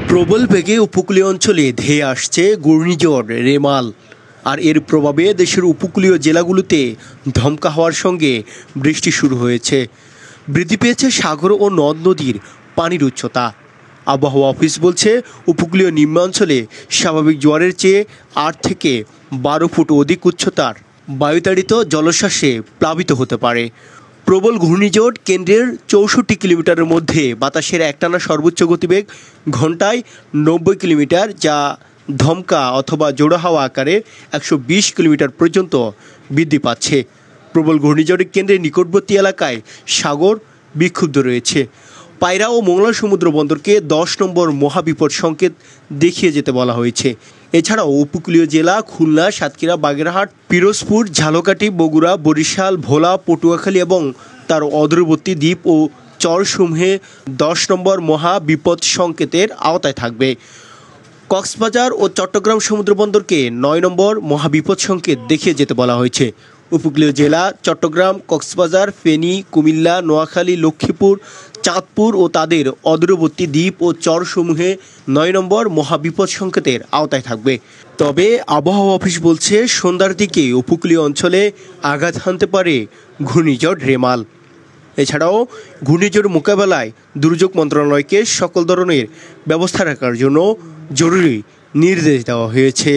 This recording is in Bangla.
প্রবল বেগে উপকূলীয় অঞ্চলে ধেয়ে আসছে ঘূর্ণিঝড় রেমাল। আর এর প্রভাবে দেশের উপকূলীয় জেলাগুলোতে ধমকা হওয়ার সঙ্গে বৃষ্টি শুরু হয়েছে। বৃদ্ধি পেয়েছে সাগর ও নদ নদীর পানির উচ্চতা। আবহাওয়া অফিস বলছে, উপকূলীয় নিম্নাঞ্চলে স্বাভাবিক জোয়ারের চেয়ে ৮ থেকে ১২ ফুট অধিক উচ্চতার বায়ুতাড়িত জলোচ্ছ্বাসে প্লাবিত হতে পারে। প্রবল ঘূর্ণিঝড় কেন্দ্রের ৬৪ কিলোমিটারের মধ্যে বাতাসের একটানা সর্বোচ্চ গতিবেগ ঘন্টায় ৯০ কিলোমিটার, যা ধমকা অথবা জোড়া হাওয়া আকারে ১২০ কিলোমিটার পর্যন্ত বৃদ্ধি পাচ্ছে। প্রবল ঘূর্ণিঝড়ের কেন্দ্রের নিকটবর্তী এলাকায় সাগর বিক্ষুব্ধ রয়েছে। পায়রা ও মোংলা সমুদ্র বন্দরকে ১০ নম্বর মহাবিপদ সংকেত দেখিয়ে যেতে বলা হয়েছে। এছাড়াও উপকূলীয় জেলা খুলনা, সাতক্ষীরা, বাগেরহাট, পিরোজপুর, ঝালকাঠি, বগুড়া, বরিশাল, ভোলা, পটুয়াখালী এবং তার অদূরবর্তী দ্বীপ ও চরসমূহে ১০ নম্বর মহাবিপদ সংকেতের আওতায় থাকবে। কক্সবাজার ও চট্টগ্রাম সমুদ্রবন্দরকে ৯ নম্বর মহাবিপদ সংকেত দেখিয়ে যেতে বলা হয়েছে। উপকূলীয় জেলা চট্টগ্রাম, কক্সবাজার, ফেনী, কুমিল্লা, নোয়াখালী, লক্ষ্মীপুর, চাঁদপুর ও তাদের অদূরবর্তী দ্বীপ ও চরসমূহে ৯ নম্বর মহাবিপদ সংকেতের আওতায় থাকবে। তবে আবহাওয়া অফিস বলছে, সন্ধ্যার দিকে উপকূলীয় অঞ্চলে আঘাত হানতে পারে ঘূর্ণিঝড় রেমাল। এছাড়াও ঘূর্ণিঝড় মোকাবেলায় দুর্যোগ মন্ত্রণালয়কে সকল ধরনের ব্যবস্থা রাখার জন্য জরুরি নির্দেশ দেওয়া হয়েছে।